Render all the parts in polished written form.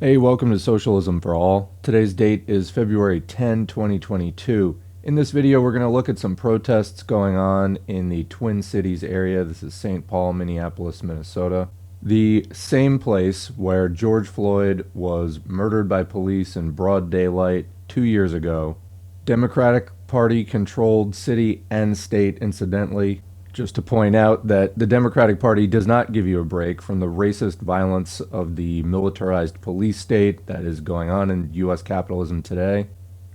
Hey, welcome to Socialism for All. Today's date is February 10, 2022. In this video, we're going to look at some protests going on in the Twin Cities area. This is St. Paul, Minneapolis, Minnesota. The same place where George Floyd was murdered by police in broad daylight 2 years ago. Democratic Party controlled city and state, incidentally. Just to point out that the Democratic Party does not give you a break from the racist violence of the militarized police state that is going on in U.S. capitalism today.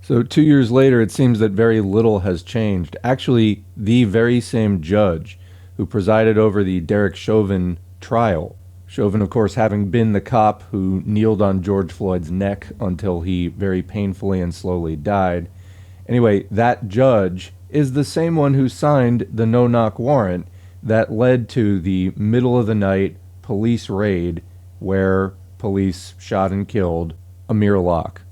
So 2 years later, it seems that very little has changed. Actually, the very same judge who presided over the Derek Chauvin trial, Chauvin, of course, having been the cop who kneeled on George Floyd's neck until he very painfully and slowly died. Anyway, that judge is the same one who signed the no-knock warrant that led to the middle-of-the-night police raid where police shot and killed Amir Locke.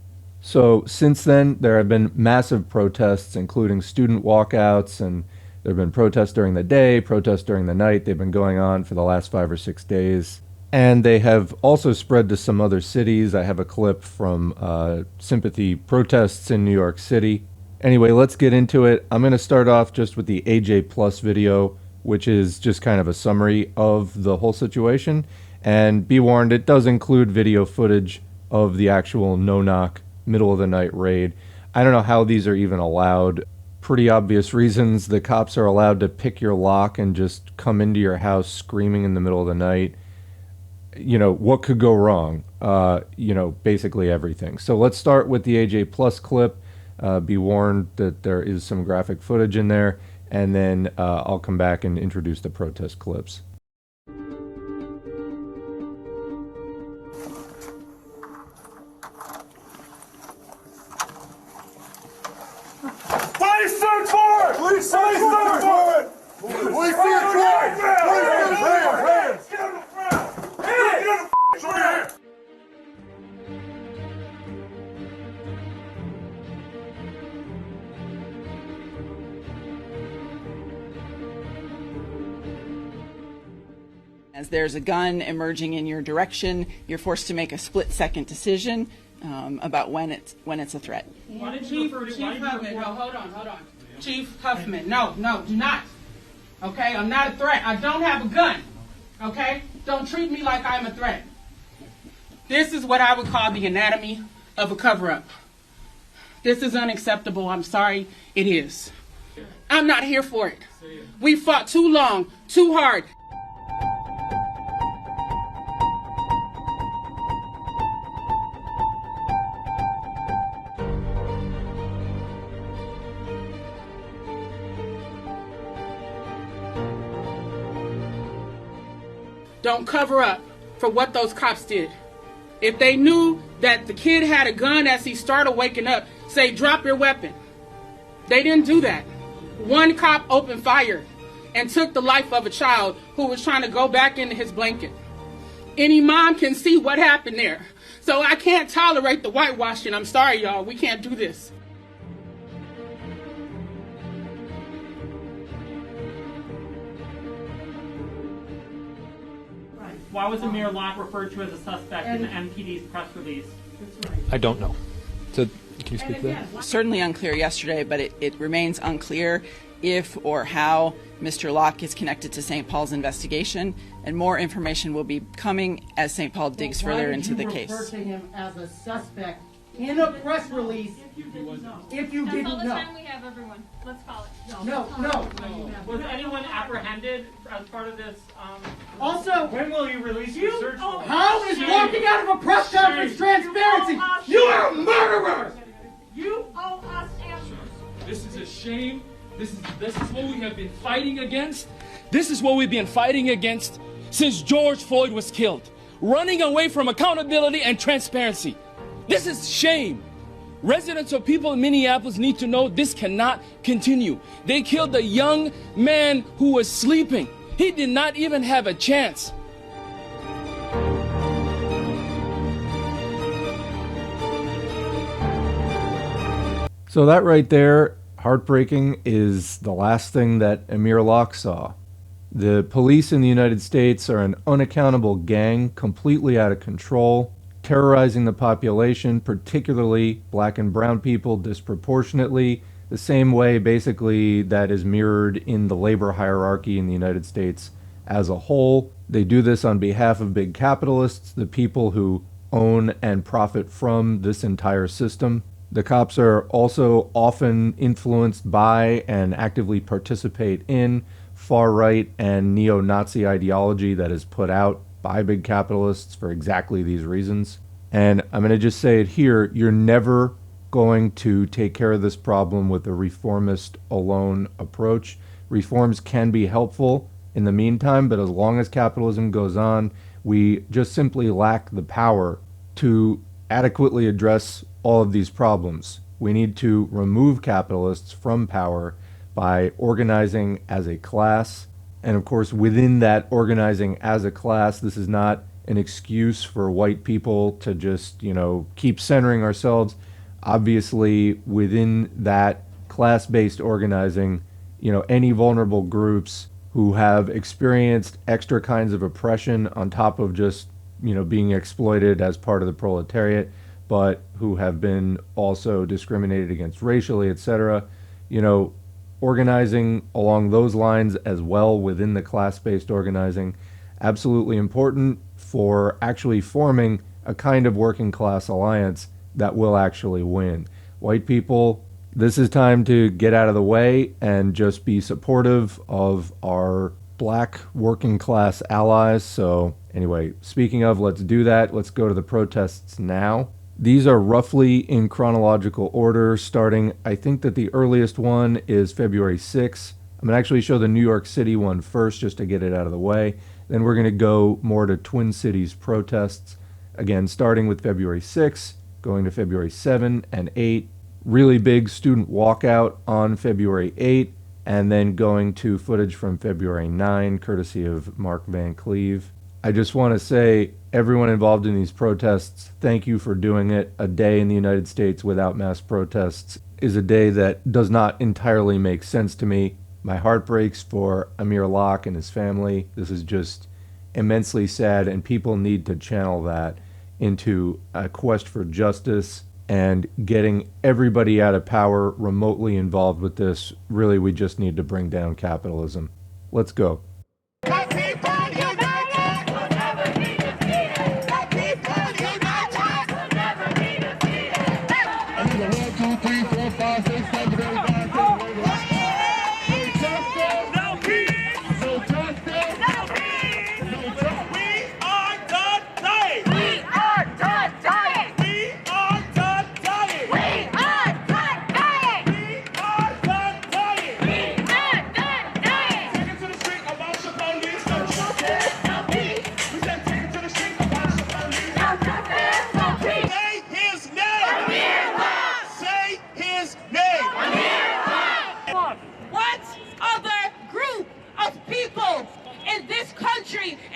So since then, there have been massive protests, including student walkouts, and there have been protests during the day, protests during the night. They've been going on for the last 5 or 6 days. And they have also spread to some other cities. I have a clip from sympathy protests in New York City. Anyway, let's get into it. I'm going to start off just with the AJ Plus video, which is just kind of a summary of the whole situation. And be warned, it does include video footage of the actual no-knock, middle-of-the-night raid. I don't know how these are even allowed. Pretty obvious reasons. The cops are allowed to pick your lock and just come into your house screaming in the middle of the night. You know, what could go wrong? Basically everything. So let's start with the AJ Plus clip. Be warned that there is some graphic footage in there, and then I'll come back and introduce the protest clips. Police search warrant! Police search warrant! Police search warrant! Hands! Get on the ground! Get on the ground! As there's a gun emerging in your direction, you're forced to make a split-second decision about when it's a threat. Chief Huffman, no, hold on. Chief Huffman, no, do not. Okay, I'm not a threat. I don't have a gun. Okay, don't treat me like I'm a threat. This is what I would call the anatomy of a cover-up. This is unacceptable. I'm sorry, it is. I'm not here for it. We fought too long, too hard. Don't cover up for what those cops did. If they knew that the kid had a gun as he started waking up, say, drop your weapon. They didn't do that. One cop opened fire and took the life of a child who was trying to go back into his blanket. Any mom can see what happened there. So I can't tolerate the whitewashing. I'm sorry, y'all. We can't do this. Why was Amir Locke referred to as a suspect in the MPD's press release? I don't know. So, can you speak to that? Certainly unclear yesterday, but it remains unclear if or how Mr. Locke is connected to St. Paul's investigation, and more information will be coming as St. Paul digs further into the case. Why did you refer to him as a suspect in a press release if you didn't know? That's all the time we have, everyone. Let's call it. No. Was anyone apprehended as part of this? Also, When will you release the search warrant? how is walking out of a press conference transparency? You are a murderer! You owe us answers. This is a shame. This is what we have been fighting against. This is what we've been fighting against since George Floyd was killed. Running away from accountability and transparency. This is shame. Residents or people in Minneapolis need to know this cannot continue. They killed a young man who was sleeping. He did not even have a chance. So that right there, heartbreaking, is the last thing that Amir Locke saw. The police in the United States are an unaccountable gang, completely out of control, terrorizing the population, particularly black and brown people, disproportionately, the same way basically that is mirrored in the labor hierarchy in the United States as a whole. They do this on behalf of big capitalists, the people who own and profit from this entire system. The cops are also often influenced by and actively participate in far-right and neo-Nazi ideology that is put out by big capitalists for exactly these reasons. And I'm going to just say it here, you're never going to take care of this problem with a reformist alone approach. Reforms can be helpful in the meantime, but as long as capitalism goes on, we just simply lack the power to adequately address all of these problems. We need to remove capitalists from power by organizing as a class. And of course, within that organizing as a class, this is not an excuse for white people to just, keep centering ourselves. Obviously, within that class-based organizing, any vulnerable groups who have experienced extra kinds of oppression on top of just, being exploited as part of the proletariat, but who have been also discriminated against racially, etc., organizing along those lines as well within the class-based organizing, absolutely important for actually forming a kind of working class alliance that will actually win. White people, this is time to get out of the way and just be supportive of our black working class allies. So anyway, speaking of, let's do that. Let's go to the protests now. These are roughly in chronological order, starting, I think that the earliest one is February 6th. I'm going to actually show the New York City one first just to get it out of the way. Then we're going to go more to Twin Cities protests. Again, starting with February 6th, going to February 7 and 8. Really big student walkout on February 8, and then going to footage from February 9, courtesy of Mark Van Cleve. I just want to say, everyone involved in these protests, thank you for doing it. A day in the United States without mass protests is a day that does not entirely make sense to me. My heart breaks for Amir Locke and his family. This is just immensely sad, and people need to channel that into a quest for justice and getting everybody out of power remotely involved with this. Really, we just need to bring down capitalism. Let's go.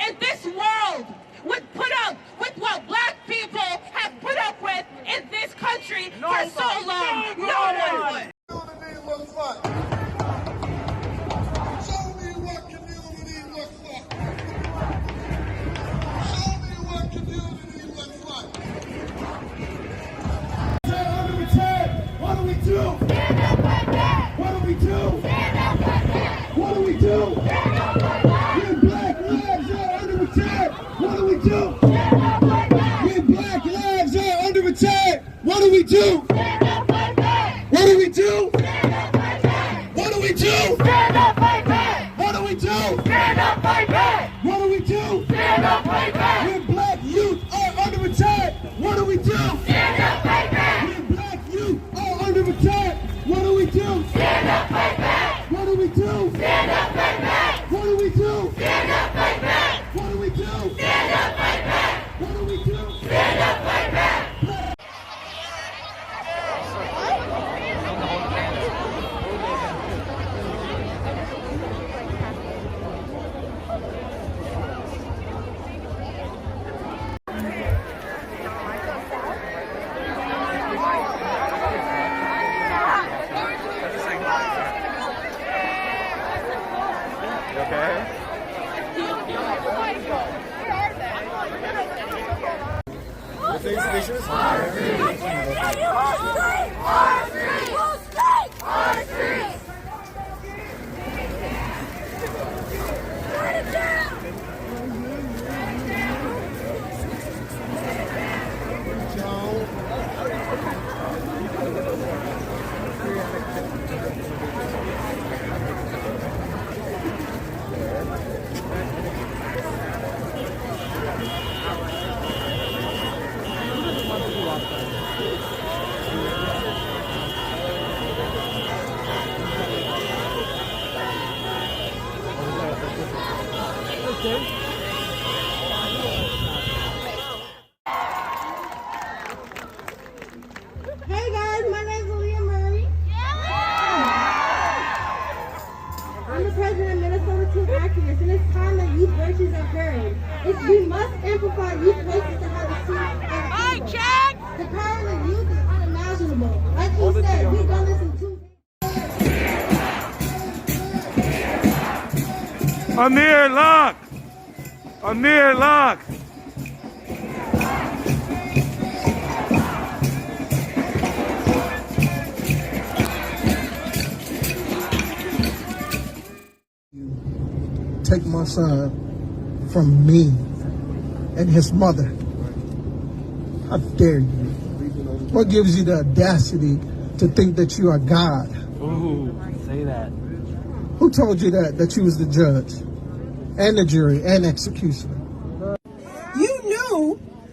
In this world would put up with what black people have put up with in this country for so long. No one would. Community looks like. Show me what community looks like. Show me what community looks like. Under attack. What do we do? Stand up like that. What do we do? Stand up like that. What do we do? Stand up like that. What do we do? Stand up like that. When black lives are under attack, what do we do? Stand up like that. What do we do? Stand up like that. What do we do? Stand up like that. What do we do? Stand up like that. What do we do? Stand up like that. When black youth are under attack, what do we do? Stand up like that. When black youth are under attack, what do we do? Stand up like that. What do we do? Stand up like that. What do we do? Stand up like that. What do we do? Stand up like that. What do we do? Stand up like that. Hey guys, my name is Leah Murray. I'm the president of Minnesota Teen Activists, and it's time that youth voices are heard. We must amplify youth voices to have a seat. Hi, Jack! The power of the youth is unimaginable. Like he said, we've done this in 2 Amir Locke! Amir Locke! Take my son from me and his mother. How dare you? What gives you the audacity to think that you are God? Ooh, say that. Who told you that you was the judge and the jury and executioner?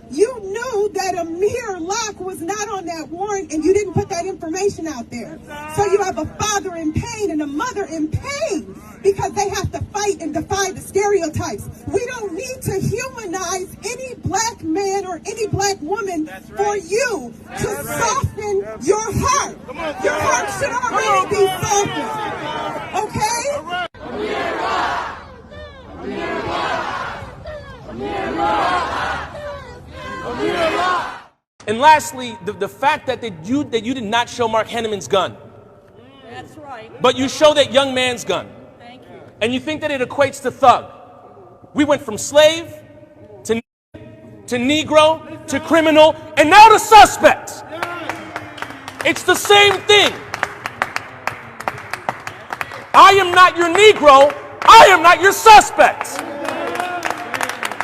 You knew that Amir Locke was not on that warrant, and you didn't put that information out there. So you have a father in pain and a mother in pain because they have to fight and defy the stereotypes. We don't need to humanize any black man or any black woman for you to soften your heart. Your heart should already be softened. Okay? Amir Locke! Amir Locke! Amir Locke! And lastly, the fact that you did not show Mark Henneman's gun. That's right. But you show that young man's gun. Thank you. And you think that it equates to thug. We went from slave to Negro to criminal and now to suspect. It's the same thing. I am not your Negro. I am not your suspect.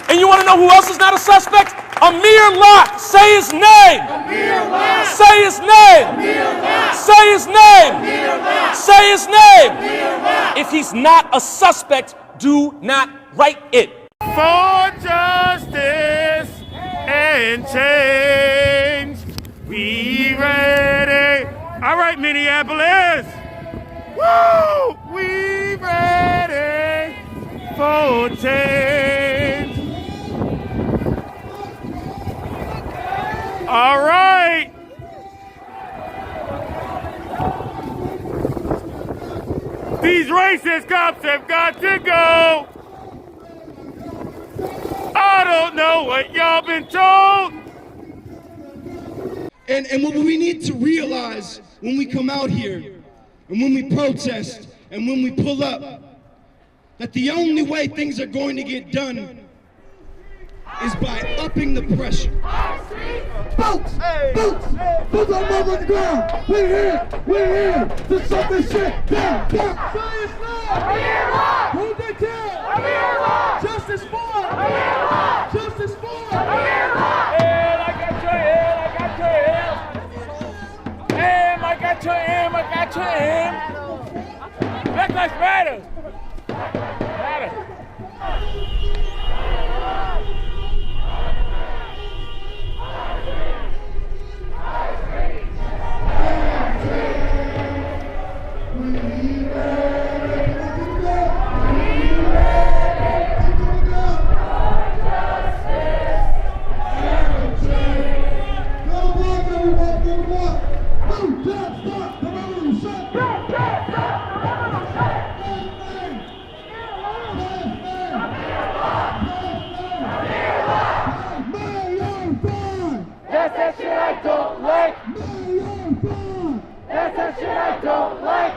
And you want to know who else is not a suspect? Amir Locke. Say his name. Amir Locke. Say his name. Amir Locke. Say his name. Amir Locke. Say his name. Amir Locke. If he's not a suspect, do not write it. For justice and change, we ready. All right, Minneapolis. Woo! We ready for change. All right. These racist cops have got to go. I don't know what y'all been told. And what we need to realize when we come out here and when we protest and when we pull up, that the only way things are going to get done is by upping the pressure. Boots! Boots! Boots on the ground! We're here to shut this shit down! Science now! Amir Locke! Who they kill? Amir Locke! Justice for! Amir Locke! Justice for! Amir Locke! I got your aim! Black Lives Matter! That's that shit I don't like! That's that shit I don't like!